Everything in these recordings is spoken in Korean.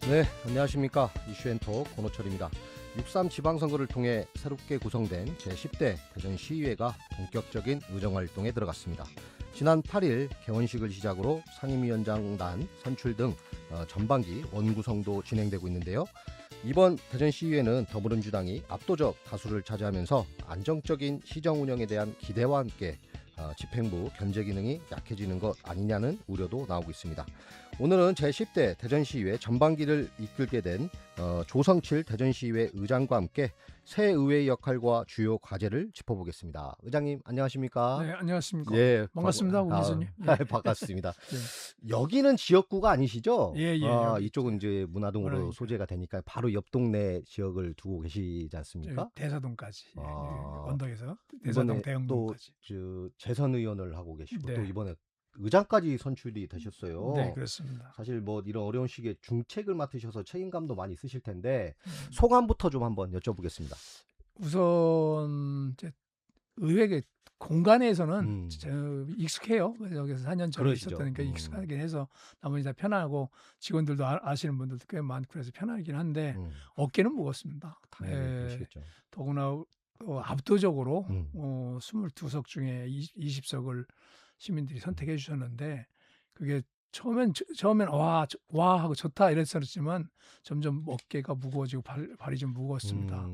네, 안녕하십니까. 이슈앤톡 권호철입니다. 6.3 지방선거를 통해 새롭게 구성된 제10대 대전시의회가 본격적인 의정활동에 들어갔습니다. 지난 8일 개원식을 시작으로 상임위원장단 선출 등 전반기 원구성도 진행되고 있는데요. 이번 대전시의회는 더불어민주당이 압도적 다수를 차지하면서 안정적인 시정 운영에 대한 기대와 함께 집행부 견제 기능이 약해지는 것 아니냐는 우려도 나오고 있습니다. 오늘은 제10대 대전시의회 전반기를 이끌게 된 조성칠 대전시의회 의장과 함께 새 의회의 역할과 주요 과제를 짚어보겠습니다. 의장님 안녕하십니까? 네, 안녕하십니까. 예, 반갑습니다, 오 교수님. 예. 반갑습니다. 네. 여기는 지역구가 아니시죠? 예, 여기 이쪽은 이제 문화동으로 문화동이죠. 소재가 되니까 바로 옆 동네 지역을 두고 계시지 않습니까? 대사동까지 아, 언덕에서 이번에 대사동 또 대형동까지. 재선 의원을 하고 계시고 또 네. 이번에 의장까지 선출이 되셨어요. 네, 그렇습니다. 사실 뭐 이런 어려운 시기에 중책을 맡으셔서 책임감도 많이 있으실 텐데 음. 소감부터 좀 한번 여쭤보겠습니다. 우선 이제 의회 공간에서는 익숙해요. 여기서 4년 전에 그러시죠. 있었다니까 익숙하긴 해서 나머지 다 편하고 직원들도 아시는 분들도 꽤 많고 그래서 편하긴 한데 어깨는 무겁습니다. 당연히 그러시겠죠. 더구나 압도적으로 음. 22석 중에 20석을 시민들이 선택해 주셨는데 그게 처음엔 와 하고 좋다 이랬었지만 점점 어깨가 무거워지고 발이 좀 무거웠습니다.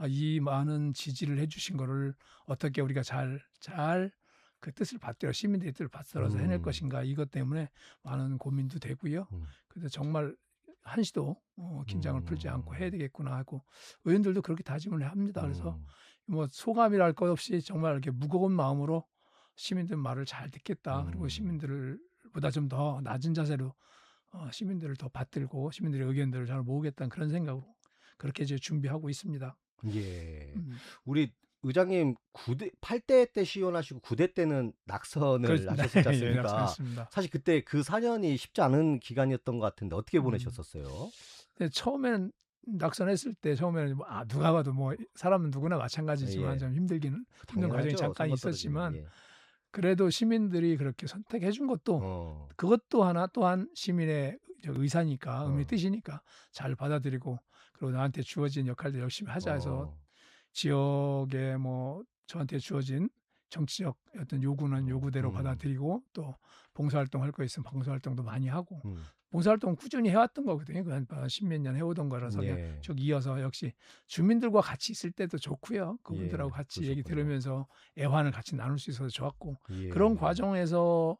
이 많은 지지를 해주신 거를 어떻게 우리가 잘 그 뜻을 받들어 시민들의 뜻을 받들어서 해낼 것인가 이것 때문에 많은 고민도 되고요. 그래서 정말 한시도 긴장을 풀지 않고 해야 되겠구나 하고 의원들도 그렇게 다짐을 합니다. 그래서 뭐 소감이랄 것 없이 정말 이렇게 무거운 마음으로 시민들 말을 잘 듣겠다. 그리고 시민들보다 좀 더 낮은 자세로 시민들을 더 받들고 시민들의 의견들을 잘 모으겠다는 그런 생각으로 그렇게 이제 준비하고 있습니다. 예. 음. 우리 의장님 8대 때 시연하시고 9대 때는 낙선을 하셨지 예, 않습니까? 낙선했습니다. 사실 그때 그 4년이 쉽지 않은 기간이었던 것 같은데 어떻게 음. 보내셨었어요? 근데 처음에는 낙선했을 때 처음에는 누가 봐도 뭐 사람은 누구나 마찬가지지만 예. 좀 힘든 과정이 당연하죠. 잠깐 선거 있었지만 떨어지면. 예. 그래도 시민들이 그렇게 선택해 준 것도 그것도 또한 시민의 의사니까 의미의 뜻이니까 잘 받아들이고 그리고 나한테 주어진 역할도 열심히 하자 해서 지역에 뭐 저한테 주어진 정치적 어떤 요구는 요구대로 받아들이고 또 봉사활동 할 거 있으면 봉사활동도 많이 하고 봉사활동 꾸준히 해왔던 거거든요. 한 10몇 년 해오던 거라서 예. 쭉 이어서 역시 주민들과 같이 있을 때도 좋고요. 그분들하고 예, 같이 얘기 그러셨군요. 들으면서 애환을 같이 나눌 수 있어서 좋았고 예. 그런 과정에서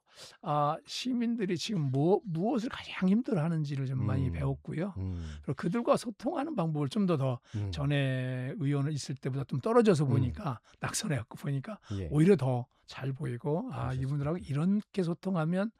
시민들이 지금 무엇을 가장 힘들어하는지를 좀 많이 배웠고요. 그리고 그들과 소통하는 방법을 좀 더 전에 의원을 있을 때보다 좀 떨어져서 보니까 낙선해갖고 보니까 예. 오히려 더 잘 보이고 그러셨을 이분들하고 이렇게 소통하면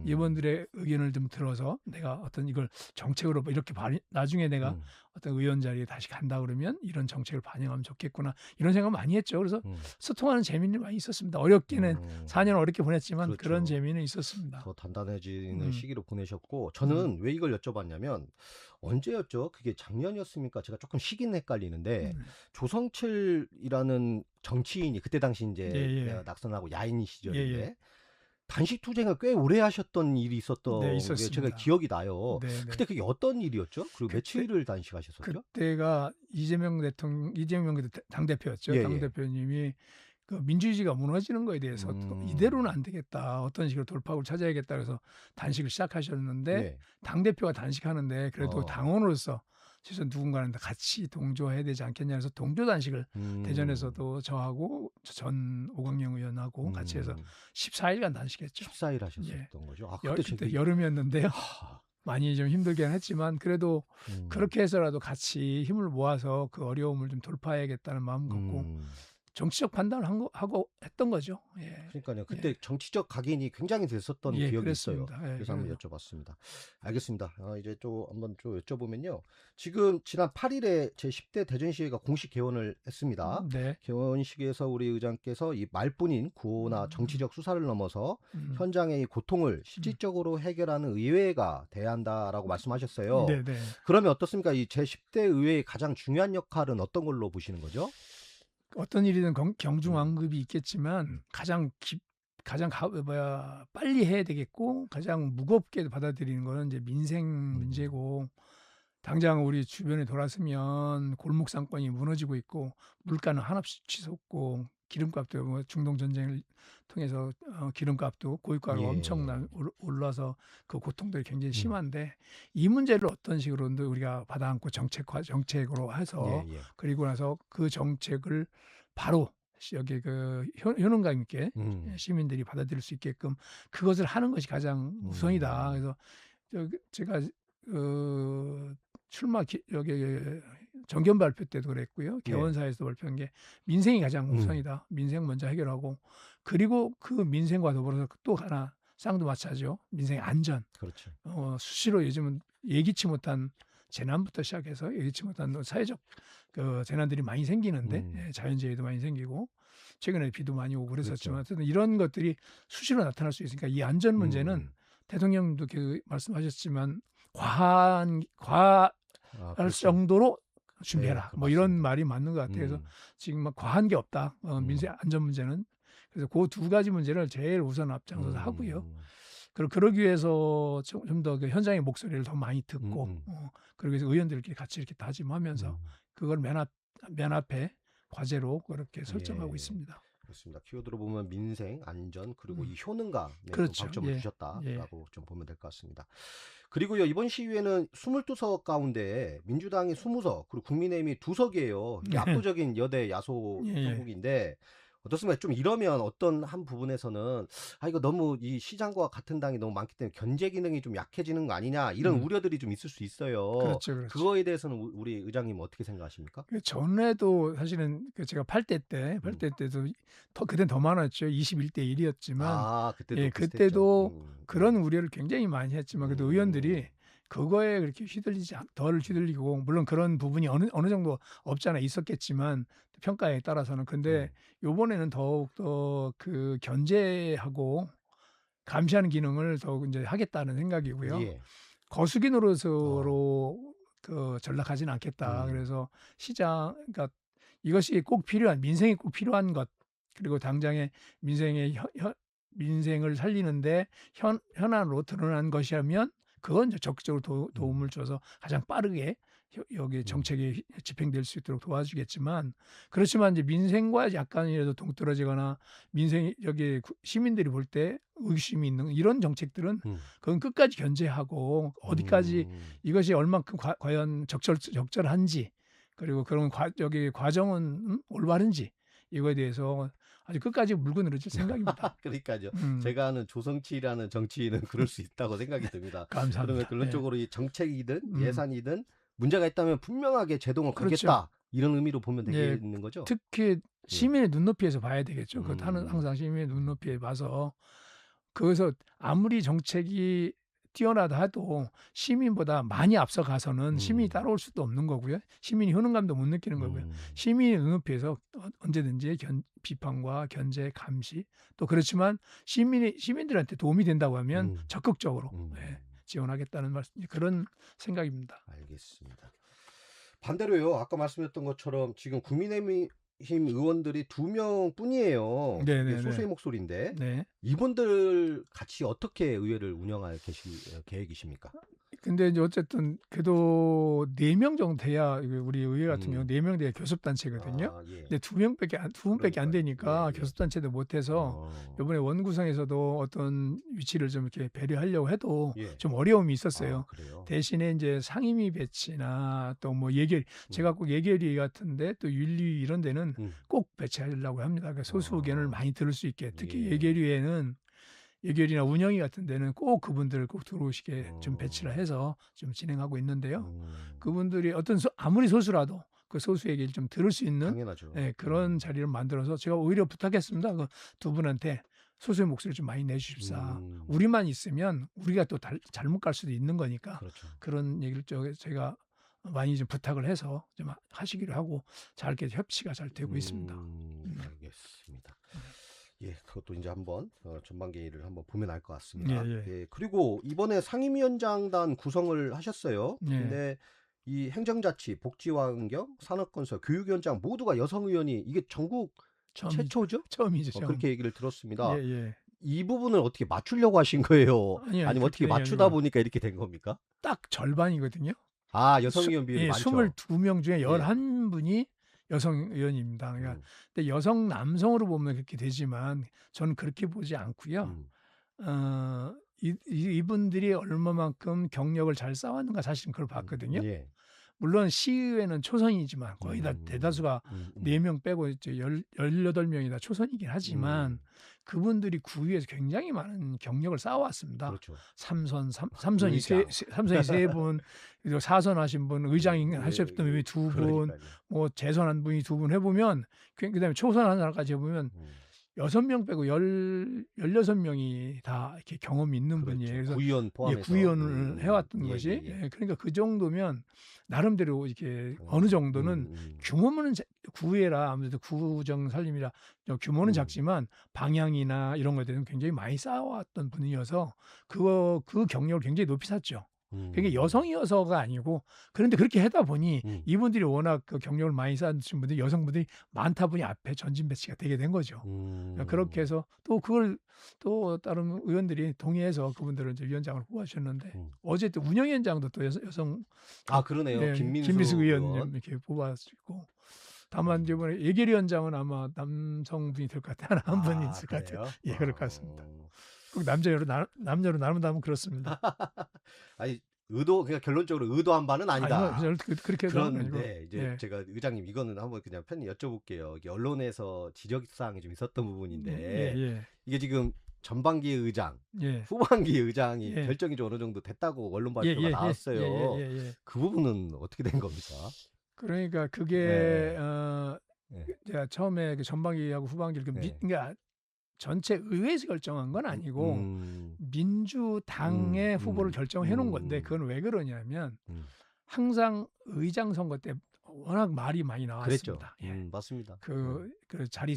이분들의 의견을 좀 들어서 내가 어떤 이걸 정책으로 이렇게 나중에 내가 어떤 의원 자리에 다시 간다 그러면 이런 정책을 반영하면 좋겠구나 이런 생각 많이 했죠. 그래서 소통하는 재미는 많이 있었습니다. 어렵기는 4년 어렵게 보냈지만 그렇죠. 그런 재미는 있었습니다. 더 단단해지는 시기로 보내셨고 저는 왜 이걸 여쭤봤냐면 언제였죠? 그게 작년이었습니까? 제가 조금 시기는 헷갈리는데 조성칠이라는 정치인이 그때 당시 이제 낙선하고 야인 시절인데 단식 투쟁을 꽤 오래 하셨던 일이 있었던 네, 게 있었습니다. 제가 기억이 나요. 네, 네. 그때 그게 어떤 일이었죠? 그리고 며칠을 단식하셨었죠? 그때가 이재명 당대표였죠. 예, 예. 당대표님이 그 민주주의가 무너지는 거에 대해서 이대로는 안 되겠다. 어떤 식으로 돌파구를 찾아야겠다. 그래서 단식을 시작하셨는데 예. 당대표가 단식하는데 그래도 어. 당원으로서 최소한 누군가는 같이 동조해야 되지 않겠냐 해서 동조 단식을 대전에서도 저하고 전 오광영 의원하고 같이 해서 14일간 단식했죠. 14일 하셨었던 예. 거죠? 아, 그때 여름이었는데요. 많이 좀 힘들긴 했지만 그래도 그렇게 해서라도 같이 힘을 모아서 그 어려움을 좀 돌파해야겠다는 마음 갖고 정치적 판단을 하고 했던 거죠. 예. 그러니까요. 그때 정치적 각인이 굉장히 됐었던 기억이 그랬습니다. 있어요. 예, 그래서 한번 그래서. 여쭤봤습니다. 알겠습니다. 이제 한번 여쭤보면요. 지금 지난 8일에 제10대 대전시의회가 공식 개원을 했습니다. 네. 개원식에서 우리 의장께서 이 말뿐인 구호나 정치적 수사를 넘어서 현장의 이 고통을 실질적으로 해결하는 의회가 돼야 한다라고 말씀하셨어요. 네, 네. 그러면 어떻습니까? 이 제10대 의회의 가장 중요한 역할은 어떤 걸로 보시는 거죠? 어떤 일이든 경중왕급이 있겠지만 가장 빨리 해야 되겠고 가장 무겁게 받아들이는 거는 이제 민생 문제고 당장 우리 주변에 돌았으면 골목 상권이 무너지고 있고 물가는 한없이 치솟고 기름값도 뭐 중동 전쟁을 통해서 기름값도 고유가로 예. 엄청난 올라서 그 고통들이 굉장히 음. 심한데 이 문제를 어떤 식으로 우리가 받아안고 정책으로 해서 예, 예. 그리고 나서 그 정책을 바로 여기 그 효능감 있게 시민들이 받아들일 수 있게끔 그것을 하는 것이 가장 우선이다. 그래서 제가 출마 여기 정견 발표 때도 그랬고요. 예. 개원사에서 발표한 게 민생이 가장 우선이다. 민생 먼저 해결하고 그리고 그 민생과 더불어서 또 하나 쌍두마차죠. 민생 안전. 그렇죠. 수시로 요즘은 예기치 못한 재난부터 시작해서 예기치 못한 사회적 그 재난들이 많이 생기는데 예, 자연재해도 많이 생기고 최근에 비도 많이 오고 그랬었지만 그렇죠. 어쨌든 이런 것들이 수시로 나타날 수 있으니까 이 안전 문제는 대통령도 그 말씀하셨지만 과할 그렇죠. 정도로 준비해라. 네, 뭐 이런 맞습니다. 말이 맞는 것 같아요. 그래서 지금 막 과한 게 없다. 민생 안전 문제는. 그래서 그 두 가지 문제를 제일 우선 앞장서서 하고요. 그러기 위해서 좀 더 그 현장의 목소리를 더 많이 듣고 그러기 위해서 의원들끼리 같이 이렇게 다짐하면서 그걸 맨 앞에 과제로 그렇게 설정하고 예. 있습니다. 그렇습니다. 키워드로 보면 민생, 안전 그리고 이 효능감에 그렇죠. 좀 방점을 예. 두셨다라고 좀 보면 될 것 같습니다. 그리고요 이번 시위에는 22석 가운데 민주당이 20석 그리고 국민의힘이 2석이에요. 이게 압도적인 여대 야소 예, 예. 형국인데 어떻습니까? 좀 이러면 어떤 한 부분에서는 이거 너무 이 시장과 같은 당이 너무 많기 때문에 견제 기능이 좀 약해지는 거 아니냐 이런 우려들이 좀 있을 수 있어요. 그렇죠. 그거에 대해서는 우리 의장님 어떻게 생각하십니까? 그 전에도 사실은 그 제가 8대 때도 그땐 더 많았죠. 21대 1이었지만 그때도 예, 비슷했죠. 그때도 그런 우려를 굉장히 많이 했지만 그래도 의원들이 그거에 그렇게 덜 휘둘리고 물론 그런 부분이 어느 정도 없지 않아 있었겠지만 평가에 따라서는 근데 요번에는 더욱더 그 견제하고 감시하는 기능을 더욱 이제 하겠다는 생각이고요. 예. 거수기 노릇으로 그 전락하지는 않겠다. 음. 그래서 그러니까 이것이 꼭 필요한 민생이 꼭 필요한 것 그리고 당장의 민생을 살리는데 현안으로 드러난 것이라면 그건 이제 적극적으로 도움을 줘서 가장 빠르게 여기 정책이 집행될 수 있도록 도와주겠지만 그렇지만 이제 민생과 약간이라도 동떨어지거나 여기 시민들이 볼 때 의심이 있는 이런 정책들은 그건 끝까지 견제하고 어디까지 이것이 얼만큼 과연 적절한지 그리고 그런 여기 과정은 올바른지 이거에 대해서 아주 끝까지 물고 늘어질 생각입니다. 그러니까요. 제가 아는 조성치라는 정치인은 그럴 수 있다고 생각이 듭니다. 감사합니다. 그러면 결론적으로 예. 이 정책이든 예산이든 문제가 있다면 분명하게 제동을 그렇죠. 걸겠다. 이런 의미로 보면 예. 되겠는 거죠. 특히 시민의 눈높이에서 봐야 되겠죠. 그것은 항상 시민의 눈높이에 봐서 그래서 아무리 정책이 뛰어나다 해도 시민보다 많이 앞서가서는 시민이 따라올 수도 없는 거고요. 시민이 효능감도 못 느끼는 거고요. 시민의 눈높이에서 언제든지 비판과 견제, 감시 또 그렇지만 시민들한테 도움이 된다고 하면 적극적으로 지원하겠다는 그런 생각입니다. 알겠습니다. 반대로요. 아까 말씀드렸던 것처럼 지금 국민의힘 의원들이 2명뿐이에요. 이게 소수의 목소리인데 네. 이분들 같이 어떻게 의회를 운영할 계획이십니까? 근데 이제 어쨌든 그래도 4명 정도 돼야 우리 의회 같은 경우 4명 돼야 교섭단체거든요. 예. 근데 2분밖에 안 되니까 예. 교섭단체도 못해서 이번에 원구성에서도 어떤 위치를 좀 이렇게 배려하려고 해도 좀 어려움이 있었어요. 그래요? 대신에 이제 상임위 배치나 또 뭐 제가 꼭 예결위 같은데 또 윤리 이런 데는 꼭 배치하려고 합니다. 그러니까 소수 의견을 많이 들을 수 있게 특히 예결이나 운영위 같은 데는 꼭 그분들을 꼭 들어오시게 좀 배치를 해서 좀 진행하고 있는데요. 그분들이 아무리 소수라도 그 소수 얘기를 좀 들을 수 있는 당연하죠. 그런 자리를 만들어서 제가 오히려 부탁했습니다. 그 두 분한테 소수의 목소리를 좀 많이 내주십사. 우리만 있으면 우리가 또 잘못 갈 수도 있는 거니까 그렇죠. 그런 얘기를 제가 많이 좀 부탁을 해서 좀 하시기로 하고 잘 이렇게 협치가 잘 되고 있습니다. 알겠습니다. 예, 그것도 이제 한번 전반기를 한번 보면 알 것 같습니다. 예. 그리고 이번에 상임위원장단 구성을 하셨어요. 예. 근데 이 행정자치, 복지환경, 산업건설, 교육위원장 모두가 여성 의원이 이게 전국 최초죠? 처음이죠. 그렇게 얘기를 들었습니다. 예. 이 부분을 어떻게 맞추려고 하신 거예요? 아니요, 아니면 어떻게 그게 맞추다 아니고 보니까 이렇게 된 겁니까? 딱 절반이거든요. 아, 여성 의원 비율이 예, 많죠. 22명 중에 예. 11분이 여성 의원입니다. 그러니까 음, 근데 여성 남성으로 보면 그렇게 되지만 저는 그렇게 보지 않고요. 어, 이분들이 얼마만큼 경력을 잘 쌓았는가 사실은 그걸 봤거든요. 예. 물론 시의회는 초선이지만 거의 다 음, 대다수가 4명 빼고 이제 18명이 다 초선이긴 하지만 그분들이 구의에서 굉장히 많은 경력을 쌓아왔습니다. 그렇죠. 삼선이 의장. 삼선이 3분, 그리고 4선 하신 분, 의장이 하셨던 분이 2분, 그러니까요. 뭐 재선한 분이 2분 해보면 그다음에 초선한 사람까지 해보면 6명 빼고 16명이 다 이렇게 경험이 있는 그렇죠. 분이에요. 그래서 구의원 예, 포함해서 구의원을 해왔던 예, 것이 예, 예. 예, 그러니까 그 정도면 나름대로 이렇게 어느 정도는 규모는 구의회라 아무래도 구정 살림이라 규모는 작지만 방향이나 이런 것들은 굉장히 많이 쌓아왔던 분이어서 그 경력을 굉장히 높이 샀죠. 그게 여성이어서가 아니고 그런데 그렇게 하다 보니 이분들이 워낙 그 경력을 많이 쌓으신 분들이 여성분들이 많다 보니 앞에 전진 배치가 되게 된 거죠. 그렇게 해서 또 그걸 또 다른 의원들이 동의해서 그분들을 이제 위원장으로 뽑아주셨는데 어제 또 운영위원장도 또 여성 아, 그러네요. 네, 김민수 의원님 이렇게 뽑아주고 다만 이번에 예결위원장은 아마 남성분이 될 것 같아요. 한 분이 있을 것 같아요. 예, 그럴 것 같습니다. 꼭 남녀로 나눈다면 그렇습니다. 아니, 그러니까 결론적으로 의도한 바는 아니다. 그렇게 그런데 이제 예. 제가 의장님 이거는 한번 그냥 편히 여쭤볼게요. 이게 언론에서 지적사항이 좀 있었던 부분인데 이게 지금 전반기 의장, 후반기 의장이 결정이 좀 어느 정도 됐다고 언론 발표가 나왔어요. 그 부분은 어떻게 된 겁니까? 그러니까 그게 제가 처음에 그 전반기하고 후반기를 그러니까 전체 의회에서 결정한 건 아니고 민주당의 후보를 결정해 놓은 건데 그건 왜 그러냐면 항상 의장 선거 때 워낙 말이 많이 나왔습니다. 그랬죠. 맞습니다. 그 자리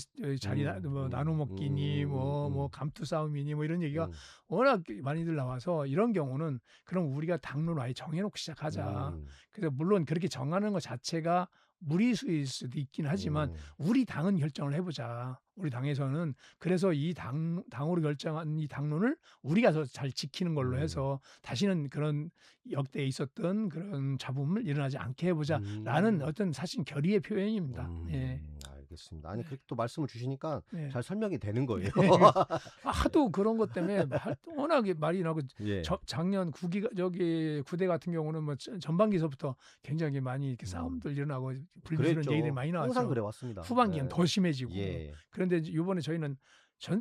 뭐 나눠 먹기니 뭐 감투 싸움이니 뭐 이런 얘기가 워낙 많이들 나와서 이런 경우는 그럼 우리가 당론을 아예 정해놓고 시작하자. 그래서 물론 그렇게 정하는 것 자체가 무리수일 수도 있긴 하지만 우리 당은 결정을 해보자. 우리 당에서는 그래서 이 당으로 결정한 이 당론을 우리가 더 잘 지키는 걸로 해서 다시는 그런 역대에 있었던 그런 잡음을 일어나지 않게 해보자라는 어떤 사실 결의의 표현입니다. 예. 알겠습니다. 아니 그렇게 또 말씀을 주시니까 잘 설명이 되는 거예요. 하도 그런 것 때문에 워낙에 말이 나고 작년 구대 같은 경우는 뭐 전반기서부터 굉장히 많이 이렇게 싸움들 일어나고 불미스러운 얘기들이 많이 나왔죠. 항상 그래 왔습니다. 후반기는 더 심해지고. 그런데 이번에 저희는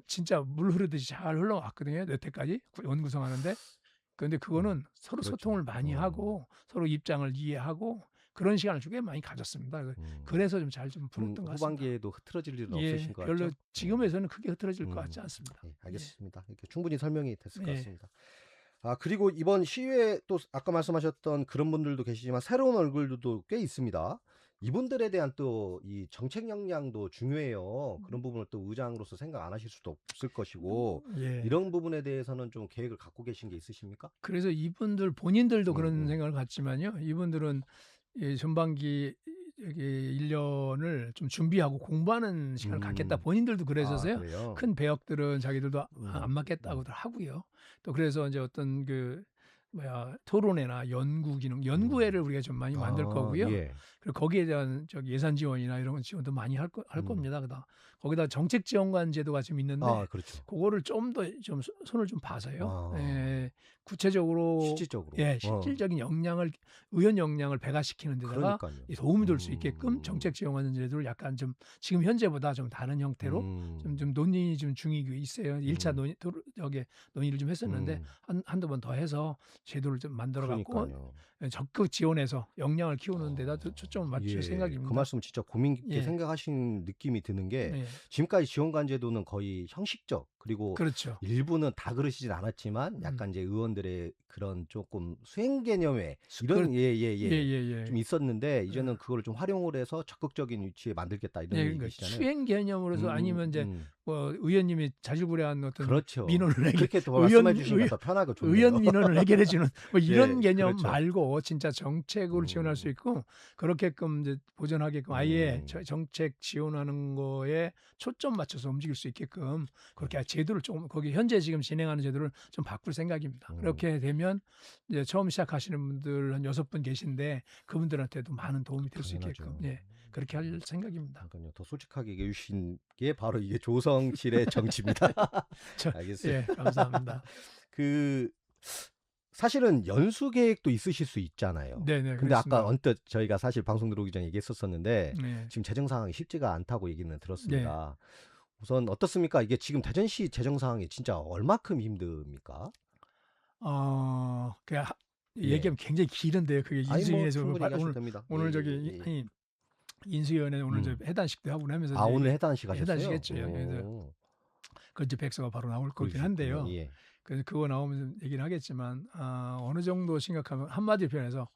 진짜 물 흐르듯이 잘 흘러왔거든요. 여태까지 원구성하는데. 그런데 그거는 서로 소통을 많이 하고 서로 입장을 이해하고 그런 시간을 꽤 많이 가졌습니다. 그래서 좀 잘 좀 풀었던 것 같습니다. 후반기에도 흐트러질 일은 없으신 것 같죠? 별로 지금에서는 크게 흐트러질 것 같지 않습니다. 알겠습니다. 이렇게 충분히 설명이 됐을 것 같습니다. 아, 그리고 이번 시위에 또 아까 말씀하셨던 그런 분들도 계시지만 새로운 얼굴들도 꽤 있습니다. 이분들에 대한 또 이 정책 역량도 중요해요. 그런 부분을 또 의장으로서 생각 안 하실 수도 없을 것이고 이런 부분에 대해서는 좀 계획을 갖고 계신 게 있으십니까? 그래서 이분들 본인들도 그런 생각을 갖지만요. 이분들은 전반기 1년을 좀 준비하고 공부하는 시간을 갖겠다. 본인들도 그러셔서요. 큰 배역들은 자기들도 안 맡겠다고들 하고요. 또 그래서 이제 어떤 토론회나 연구 기능, 연구회를 우리가 좀 많이 만들 거고요. 그리고 거기에 대한 예산 지원이나 이런 지원도 많이 할 겁니다. 거기다 정책 지원관 제도가 지금 있는데 그거를 좀 더 좀 손을 좀 봐서요. 구체적으로 실질적인 의원 역량을 배가시키는 데다가 도움이 될 수 있게끔 정책 지원관 제도를 약간 좀 지금 현재보다 좀 다른 형태로 좀 논의 좀 중이고 있어요. 1차 논의를 좀 했었는데 한두 번 더 해서 제도를 좀 만들어 갖고 적극 지원해서 역량을 키우는 데다 초점을 맞출 생각입니다. 그 말씀 진짜 고민 깊게 생각하신 느낌이 드는 게 지금까지 지원관 제도는 거의 형식적 그리고 일부는 다 그러시진 않았지만 약간 이제 의원들의 그런 조금 수행 개념에 이런 좀 있었는데 이제는 그걸 좀 활용을 해서 적극적인 위치에 만들겠다 이런 얘기시잖아요. 수행 개념으로서 아니면 이제 뭐 의원님이 자질구레한 어떤 그렇죠. 민원을 그렇게 더 의원 말씀해 주시니까 더 편하고 좋네요. 의원 민원을 해결해 주는 뭐 이런 예, 개념 그렇죠. 말고 진짜 정책으로 지원할 수 음. 있고 그렇게끔 이제 보전하게끔 아예 음. 정책 지원하는 거에 초점 맞춰서 움직일 수 있게끔 그렇게 네. 제도를 조금 거기 현재 지금 진행하는 제도를 좀 바꿀 생각입니다. 그렇게 되면 이제 처음 시작하시는 분들 한 6분 계신데 그분들한테도 많은 도움이 될 수 있게끔 당연하죠. 예. 그렇게 할 생각입니다. 그러니까요. 더 솔직하게 얘기해 주신 게 바로 이게 조성실의 정치입니다. 저 예, 알겠어요. 감사합니다. 그 사실은 연수 계획도 있으실 수 있잖아요. 네네, 근데 아까 그렇습니다. 언뜻 저희가 사실 방송 들어오기 전에 얘기했었었는데 네. 지금 재정 상황이 쉽지가 않다고 얘기는 네. 들었습니다. 우선 어떻습니까? 이게 지금 대전시 재정 상황이 진짜 얼마큼 힘듭니까? 그 예. 얘기하면 굉장히 길은데요. 그게 아니 뭐 인수위에서 충분히 얘기하셔도 오늘 됩니다. 오늘 예, 저기 예, 예. 아니 인수위원회 오늘 저 음. 해단식도 하고 하면서 아, 이제 오늘 해단식 하셨어요? 해단식 했죠. 그래서 오, 그 이제 백서가 바로 나올 거긴 그러시군요. 한데요. 예. 그래서 그거 나오면 얘기를 하겠지만 어느 정도 심각하면 한마디로 표현해서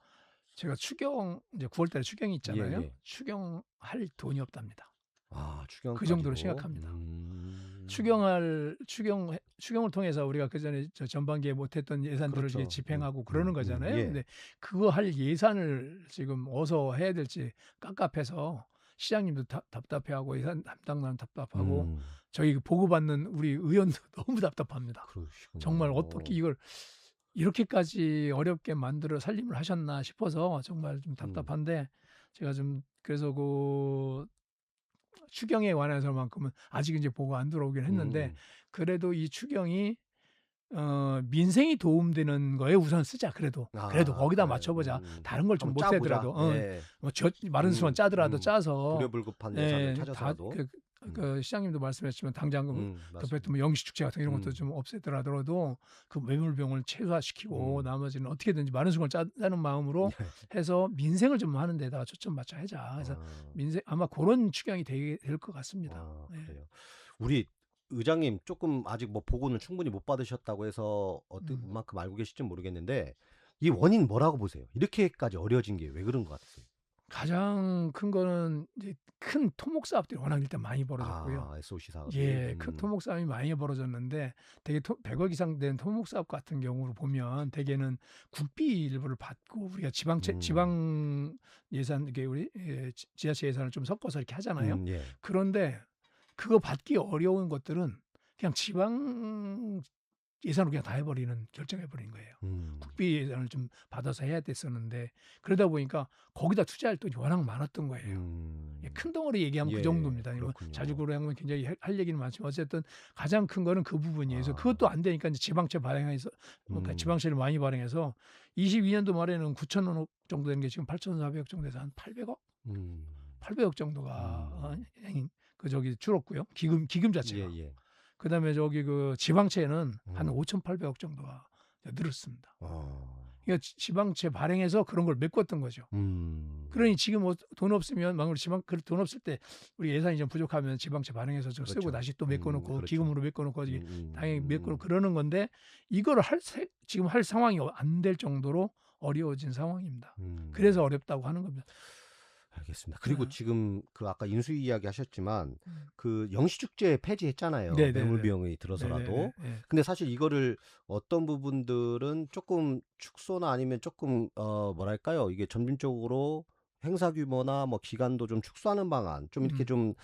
제가 추경 이제 9월 달에 추경이 있잖아요. 예. 추경할 돈이 없답니다. 아, 그 추경까지도. 정도로 심각합니다. 추경을 통해서 우리가 그전에 저 전반기에 못했던 예산들을 그렇죠. 이게 집행하고 그러는 거잖아요. 예. 근데 그거 할 예산을 지금 어디서 해야 될지 깝깝해서 시장님도 답답해하고 예산 담당자는 답답하고 음, 저희 그 보고받는 우리 의원도 너무 답답합니다. 그러시구나. 정말 어떻게 이걸 이렇게까지 어렵게 만들어 살림을 하셨나 싶어서 정말 좀 답답한데 제가 좀 그래서 그 추경에 관해서만큼은 아직 이제 보고 안 들어오긴 했는데 그래도 이 추경이 민생이 도움되는 거에 우선 쓰자. 그래도 거기다 그래요. 맞춰보자. 다른 걸 좀 한번 짜보자. 못하더라도 예. 뭐저 마른 수만 짜더라도 짜서 부랴불급한 예산을 예, 찾아서라도. 그 시장님도 말씀하셨지만 당장 맞습니다. 덮였던 뭐 영시축제 같은 이런 것도 좀 없애더라도 그 매몰병을 최소화시키고 나머지는 어떻게든지 마른 수건을 짜는 마음으로 해서 민생을 좀 하는 데다가 초점 맞춰 하자. 그래서 민생 아마 그런 추경이 될 것 같습니다. 예. 그래요. 우리 의장님 조금 아직 뭐 보고는 충분히 못 받으셨다고 해서 어떤만큼 알고 계실지 모르겠는데 이 원인 뭐라고 보세요? 이렇게까지 어려워진 게 왜 그런 것 같으세요? 가장 큰 거는 이제 큰 토목 사업들이 워낙 일단 많이 벌어졌고요. SOC 사업. 예, 큰 토목 사업이 많이 벌어졌는데 되게 100억 이상 된 토목 사업 같은 경우로 보면 대개는 국비 일부를 받고 우리가 지방 예산 이게 우리 지자체 예산을 좀 섞어서 이렇게 하잖아요. 예. 그런데 그거 받기 어려운 것들은 그냥 지방 예산으로 그냥 다 해버리는 결정해버린 거예요. 국비 예산을 좀 받아서 해야 됐었는데 그러다 보니까 거기다 투자할 돈이 워낙 많았던 거예요. 예, 큰 덩어리 얘기하면 그 정도입니다. 자주구로 하면 굉장히 할 얘기는 많지만 어쨌든 가장 큰 거는 그 부분이에요. 그래서 그것도 안 되니까 이제 지방채 발행해서 지방채를 많이 발행해서 22년도 말에는 9천억 정도 된 게 지금 8,400억 정도 돼서 한 800억? 800억 정도가 그 저기 줄었고요. 기금 자체가. 그다음에 저기 그 지방채는 한 5,800억 정도가 늘었습니다. 그러니까 지방채 발행해서 그런 걸 메꿨던 거죠. 그러니 지금 뭐 돈 없으면 막 우리 돈 없을 때 우리 예산이 좀 부족하면 지방채 발행해서 좀 쓰고 다시 또 메꿔놓고 기금으로 메꿔놓고 당연히 메꿔놓고 그러는 건데 이걸 지금 할 상황이 안 될 정도로 어려워진 상황입니다. 그래서 어렵다고 하는 겁니다. 알겠습니다. 그리고 지금 그 아까 인수위 이야기 하셨지만 그 영시축제 폐지했잖아요. 매물 비용이 들어서라도. 근데 사실 이거를 어떤 부분들은 조금 축소나 아니면 조금 뭐랄까요? 이게 점진적으로 행사 규모나 뭐 기간도 좀 축소하는 방안 좀 이렇게 좀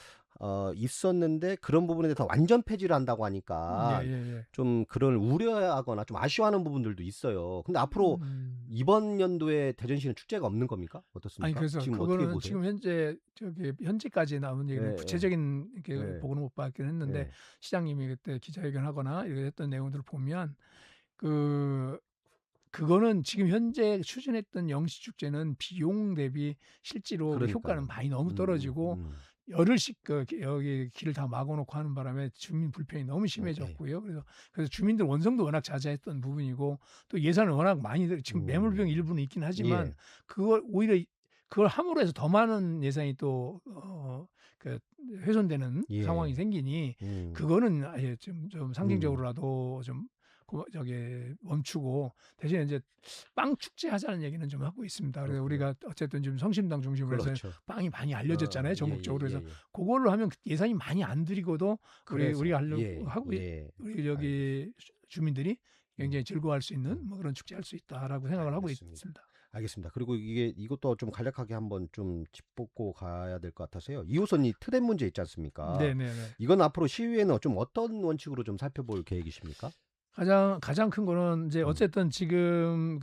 있었는데 그런 부분에 대해서 완전 폐지를 한다고 하니까 좀 그런 우려하거나 좀 아쉬워하는 부분들도 있어요. 근데 앞으로 이번 연도에 대전시는 축제가 없는 겁니까? 어떻습니까? 아니 그래서 지금 그거는 어떻게 보세요? 지금 현재까지 나온 얘기는 구체적인 이렇게 보고는 못 받긴 했는데 시장님이 그때 기자회견하거나 이렇게 했던 내용들을 보면 그거는 지금 현재 추진했던 영시축제는 비용 대비 실제로 효과는 많이 너무 떨어지고 열흘씩 여기 길을 다 막아놓고 하는 바람에 주민 불편이 너무 심해졌고요. 그래서 주민들 원성도 워낙 자제했던 부분이고 또 예산을 워낙 많이 지금 매물 비용 일부는 있긴 하지만 그걸 오히려 그걸 함으로 해서 더 많은 예산이 또 훼손되는 상황이 생기니 그거는 아예 좀 상징적으로라도 좀 저기 멈추고 대신에 이제 빵 축제 하자는 얘기는 좀 하고 있습니다. 그래서 그렇군요. 우리가 어쨌든 지금 성심당 중심으로 해서 그렇죠. 빵이 많이 알려졌잖아요, 전국적으로. 예, 그래서 예, 예. 그걸로 하면 예산이 많이 안 들이고도 그래서 우리가 하려고 예, 하고 예. 우리 여기 주민들이 굉장히 즐거워할 수 있는 음. 뭐 그런 축제 할 수 있다라고 생각을 하고 알겠습니다. 있습니다. 알겠습니다. 그리고 이것도 좀 간략하게 한번 좀 짚고 가야 될 것 같아서요. 2호선 이 트램 문제 있지 않습니까? 네네네. 이건 앞으로 시위에는 좀 어떤 원칙으로 좀 살펴볼 계획이십니까? 가장 큰 거는 이제 어쨌든 지금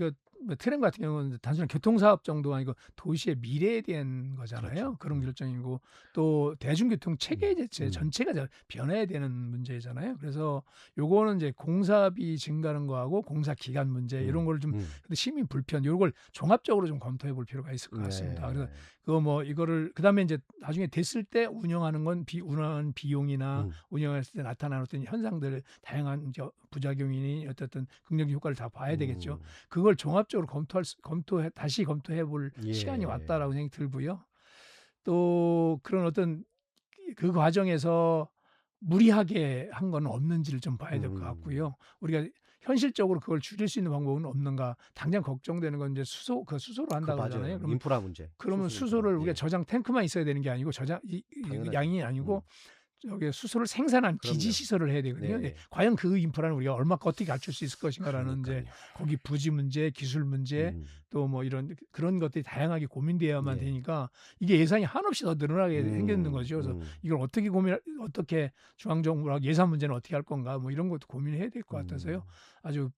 뭐 트램 같은 경우는 단순한 교통사업 정도가 아니고 도시의 미래에 대한 거잖아요. 그렇죠. 그런 결정이고 또 대중교통 체계 자체 음. 전체가 변해야 되는 문제잖아요. 그래서 요거는 이제 공사비 증가하는 거하고 공사 기간 문제 이런 걸 좀 시민 불편 이런 걸 종합적으로 좀 검토해 볼 필요가 있을 것 같습니다. 그래서 그거 뭐 이거를 그다음에 이제 나중에 됐을 때 운영하는 건 운영 비용이나 운영했을 때 나타나는 어떤 현상들 다양한 부작용이니 어쨌든 긍정적 효과를 다 봐야 되겠죠. 그걸 종합적으로 다시 검토해 볼 예. 시간이 왔다라고 생각이 들고요. 또 그런 어떤 그 과정에서 무리하게 한 건 없는지를 좀 봐야 될 것 같고요. 우리가 현실적으로 그걸 줄일 수 있는 방법은 없는가? 당장 걱정되는 건 이제 수소로 한다고 맞아요. 그러잖아요. 그러면 인프라 문제. 그러면 수소 수소를 인프라. 우리가 예. 저장 탱크만 있어야 되는 게 아니고 당연하죠. 양이 아니고 저기 수소를 생산한 그럼요. 기지 시설을 해야 되거든요. 네. 과연 그 인프라는 우리가 얼마 어떻게 갖출 수 있을 것인가라는 이제 그러니까요. 거기 부지 문제, 기술 문제, 또 뭐 그런 것들이 다양하게 고민되어야만 예. 되니까 이게 예산이 한없이 더 늘어나게 생기는 거죠. 그래서 이걸 어떻게 중앙정부랑 예산 문제는 어떻게 할 건가 뭐 이런 것도 고민해야 될 것 같아서요. 아주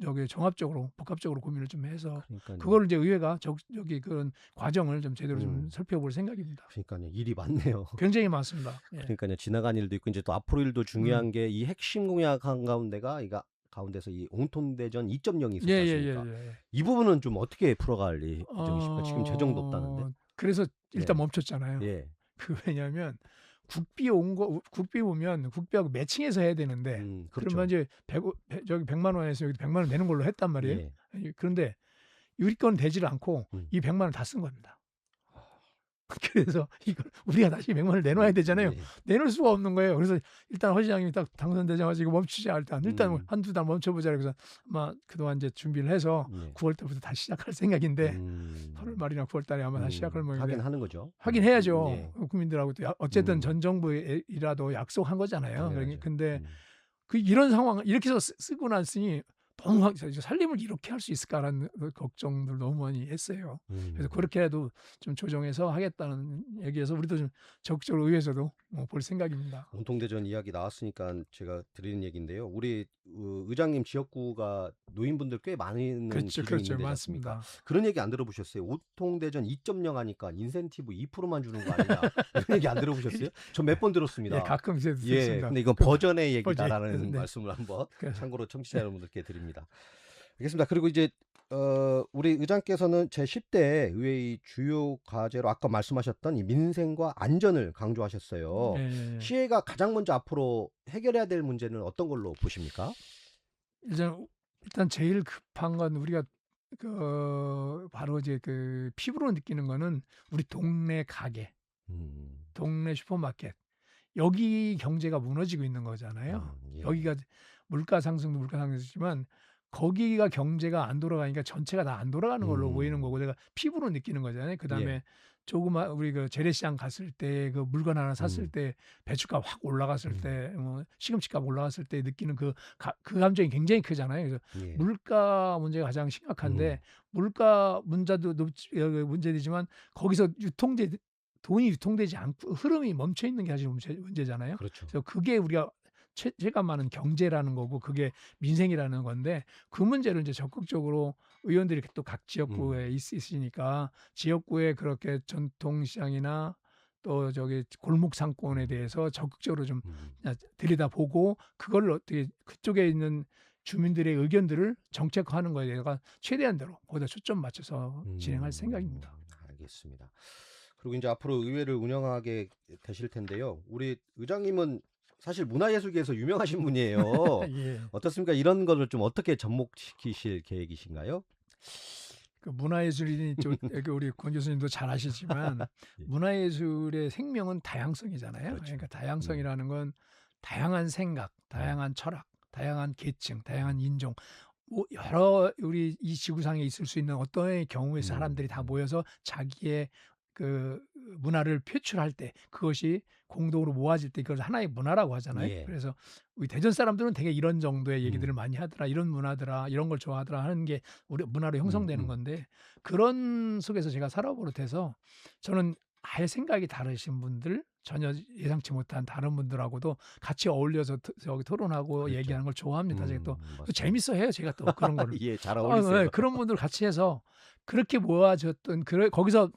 저기 종합적으로 복합적으로 고민을 좀 해서 그러니까요. 그걸 이제 의회가 저기 그런 과정을 좀 제대로 좀 살펴볼 생각입니다. 그러니까요. 일이 많네요. 굉장히 많습니다. 예. 그러니까요. 지나간 일도 있고 이제 또 앞으로 일도 중요한 게 이 핵심 공약 한가운데가 가운데서 이 옹통대전 2.0이 있었지 않습니까? 이 부분은 좀 어떻게 풀어갈 예정이십니까? 지금 재정도 없다는데. 그래서 일단 예. 멈췄잖아요. 예. 왜냐하면 국비 보면 국비하고 매칭해서 해야 되는데 그렇죠. 그러면 이제 100만 원에서 여기 100만 원 내는 걸로 했단 말이에요. 예. 그런데 우리 건 되지를 않고 이 100만 원 다 쓴 겁니다. 그래서 이걸 우리가 다시 100만 원을 내놔야 되잖아요. 예. 내놓을 수가 없는 거예요. 그래서 일단 허 시장님이 딱 당선되자마자 이거 멈추자. 일단 한두 달 멈춰보자. 그래서 아마 그동안 이제 준비를 해서 9월 달부터 다시 시작할 생각인데 8월 말이나 9월 달에 아마 다시 시작할 모양인데 하긴 하는 거죠. 하긴 해야죠. 예. 국민들하고 또 어쨌든 전 정부이라도 약속한 거잖아요. 당연하죠. 근데 이런 상황 이렇게 해서 쓰고 났으니 너무 살림을 이렇게 할 수 있을까라는 걱정들 너무 많이 했어요. 그래서 그렇게라도 좀 조정해서 하겠다는 얘기에서 우리도 좀 적극적으로 의회에서도 볼 생각입니다. 옹통대전 이야기 나왔으니까 제가 드리는 얘기인데요. 우리 의장님 지역구가 노인분들 꽤 많은 그렇죠, 기준이 있는데 맞습니다. 그런 얘기 안 들어보셨어요? 옹통대전 2.0 하니까 인센티브 2%만 주는 거 아니냐? 이런 얘기 안 들어보셨어요? 저 몇 번 들었습니다. 예, 가끔 예, 듣습니다. 근데 이건 버전의 얘기다라는 네. 말씀을 한번 그래서. 참고로 청취자 여러분들께 드립니다. 알겠습니다. 그리고 이제 우리 의장께서는 제10대 의회의 주요 과제로 아까 말씀하셨던 이 민생과 안전을 강조하셨어요. 예. 시혜가 가장 먼저 앞으로 해결해야 될 문제는 어떤 걸로 보십니까? 일단 제일 급한 건 우리가 바로 이제 그 피부로 느끼는 거는 우리 동네 가게, 동네 슈퍼마켓 여기 경제가 무너지고 있는 거잖아요. 예. 여기가 물가 상승이지만 거기가 경제가 안 돌아가니까 전체가 다 안 돌아가는 걸로 보이는 거고 내가 피부로 느끼는 거잖아요. 그다음에 예. 조그만 우리 그 재래시장 갔을 때 그 물건 하나 샀을 때 배추값 확 올라갔을 때 뭐 시금치값 올라갔을 때 느끼는 그 감정이 굉장히 크잖아요. 그래서 예. 물가 문제가 가장 심각한데 물가 문제되지만 거기서 돈이 유통되지 않고 흐름이 멈춰 있는 게 사실 문제잖아요. 그렇죠. 그래서 그게 우리가 체감하는 경제라는 거고 그게 민생이라는 건데 그 문제를 이제 적극적으로 의원들이 또 각 지역구에 있으니까 지역구에 그렇게 전통시장이나 또 저기 골목 상권에 대해서 적극적으로 좀 들여다보고 그걸 어떻게 그쪽에 있는 주민들의 의견들을 정책화하는 거에 대해서 최대한대로 거기다 초점 맞춰서 진행할 생각입니다. 알겠습니다. 그리고 이제 앞으로 의회를 운영하게 되실 텐데요. 우리 의장님은 사실 문화예술계에서 유명하신 분이에요. 예. 어떻습니까? 이런 거를 좀 어떻게 접목시키실 계획이신가요? 그 문화예술인이 좀 우리 권 교수님도 잘 아시지만 예. 문화예술의 생명은 다양성이잖아요. 그렇죠. 그러니까 다양성이라는 건 다양한 생각, 다양한 철학, 다양한 계층, 다양한 인종, 뭐 여러 우리 이 지구상에 있을 수 있는 어떤 경우의 사람들이 다 모여서 자기의 그 문화를 표출할 때 그것이 공동으로 모아질 때 그걸 하나의 문화라고 하잖아요. 예. 그래서 우리 대전 사람들은 되게 이런 정도의 얘기들을 음. 많이 하더라. 이런 문화더라. 이런 걸 좋아하더라 하는 게 우리 문화로 형성되는 음. 건데 그런 속에서 제가 살아버릇해서 저는 아예 생각이 다르신 분들 전혀 예상치 못한 다른 분들하고도 같이 어울려서 저기 토론하고 그렇죠. 얘기하는 걸 좋아합니다. 제가 또 맞습니다. 재밌어 해요. 제가 또 그런 거를. 예, 잘 네, 어울리세요. 그런 분들 같이 해서 그렇게 모아졌던 거기서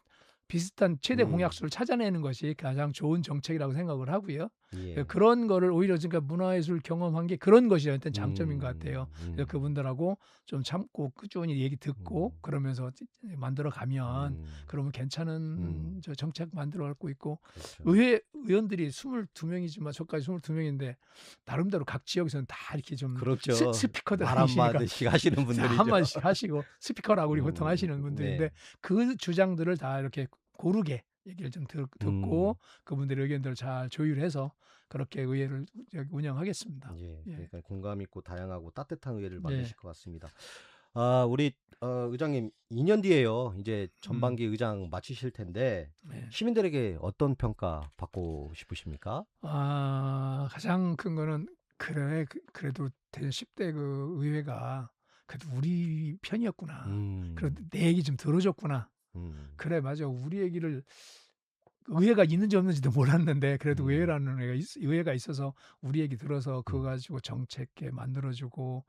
비슷한 최대 음. 공약수를 찾아내는 것이 가장 좋은 정책이라고 생각을 하고요. 예. 그런 거를 오히려 그러니까 문화예술 경험한 게 그런 것이 저한테는 장점인 것 같아요. 그래서 음. 그분들하고 좀 참고 꾸준히 얘기 듣고 음. 그러면서 만들어 가면 그러면 괜찮은 저 정책 만들어 갖고 있고 그렇죠. 의원들이 22명이지만 저까지 22명인데 나름대로 각 지역에서는 다 이렇게 좀 그렇죠. 스피커들 말 아니시니까 한마디씩 하시는 분들이죠. 한마디씩 하시고 스피커라고 우리 보통 하시는 네. 분들인데 그 주장들을 다 이렇게 고르게 얘기를 좀 듣고 그분들의 의견들을 잘 조율해서 그렇게 의회를 운영하겠습니다. 예, 예. 그러니까 공감 있고 다양하고 따뜻한 의회를 예. 만드실 것 같습니다. 우리 의장님 2년 뒤에요. 이제 전반기 의장 마치실 텐데 네. 시민들에게 어떤 평가 받고 싶으십니까? 가장 큰 거는 그래도 대전 10대 그 의회가 그래도 우리 편이었구나. 그래도 내 얘기 좀 들어줬구나. 그래 맞아. 우리 얘기를 의회가 있는지 없는지도 몰랐는데 그래도 의회라는 의회가 있어서 우리 얘기 들어서 그거 가지고 정책에 만들어주고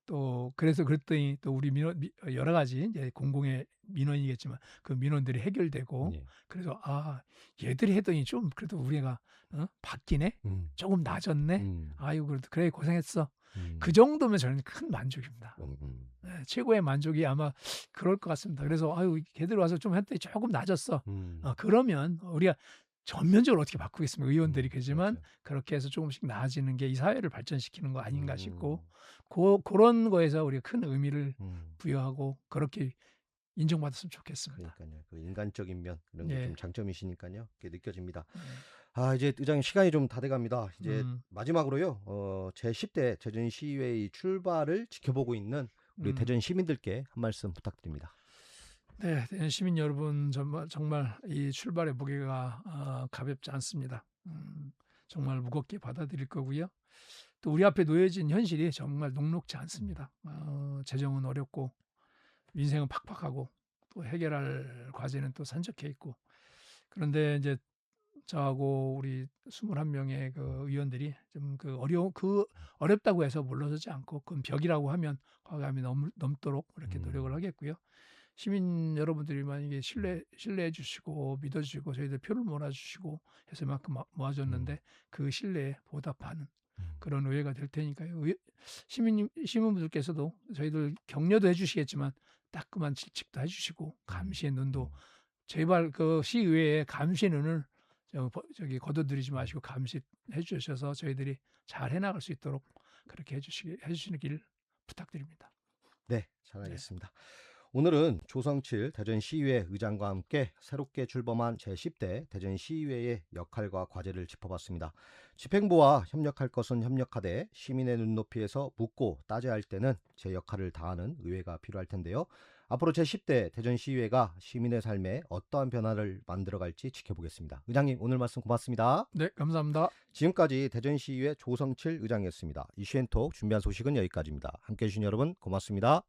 또 그래서 그랬더니 또 우리 여러 가지 이제 공공의 민원이겠지만 그 민원들이 해결되고 예. 그래서 얘들이 했더니 좀 그래도 우리가 바뀌네 조금 나아졌네 아이고 그래 고생했어 그 정도면 저는 큰 만족입니다. 네, 최고의 만족이 아마 그럴 것 같습니다. 그래서 걔들 와서 좀 했더니 조금 나아졌어. 그러면 우리가 전면적으로 어떻게 바꾸겠습니까? 의원들이 그지만 그렇죠. 그렇게 해서 조금씩 나아지는 게 이 사회를 발전시키는 거 아닌가 싶고 그런 거에서 우리가 큰 의미를 부여하고 그렇게 인정받았으면 좋겠습니다. 그러니까요. 그 인간적인 면 이런 게 예. 좀 장점이시니까요. 그게 느껴집니다. 이제 의장님 시간이 좀 다 돼갑니다. 이제 마지막으로요. 제 10대 대전 시의회의 출발을 지켜보고 있는 우리 대전 시민들께 한 말씀 부탁드립니다. 네, 대전 시민 여러분 정말 이 출발의 무게가 가볍지 않습니다. 정말 무겁게 받아들일 거고요. 또 우리 앞에 놓여진 현실이 정말 녹록지 않습니다. 재정은 어렵고 민생은 팍팍하고 또 해결할 과제는 또 산적해 있고 그런데 이제 저하고 우리 21명의 그 의원들이 좀 어렵다고 해서 물러서지 않고 그건 벽이라고 하면 과감히 넘도록 이렇게 노력을 하겠고요. 시민 여러분들이 만약에 신뢰해 주시고 믿어 주시고 저희들 표를 몰아 주시고 해서 이만큼 모아줬는데 그 신뢰에 보답하는 그런 의회가 될 테니까요. 시민분들께서도 저희들 격려도 해 주시겠지만 따끔한 질책도 해 주시고 감시의 눈도 제발 그 시의회에 감시의 눈을 거둬들이지 마시고 감시해 주셔서 저희들이 잘 해나갈 수 있도록 그렇게 해주시는 길 부탁드립니다. 네, 잘 알겠습니다. 오늘은 조성칠 대전시의회 의장과 함께 새롭게 출범한 제10대 대전시의회의 역할과 과제를 짚어봤습니다. 집행부와 협력할 것은 협력하되 시민의 눈높이에서 묻고 따져야 할 때는 제 역할을 다하는 의회가 필요할 텐데요. 앞으로 제10대 대전시의회가 시민의 삶에 어떠한 변화를 만들어갈지 지켜보겠습니다. 의장님 오늘 말씀 고맙습니다. 네, 감사합니다. 지금까지 대전시의회 조성칠 의장이었습니다. 이슈앤톡 준비한 소식은 여기까지입니다. 함께해 주신 여러분 고맙습니다.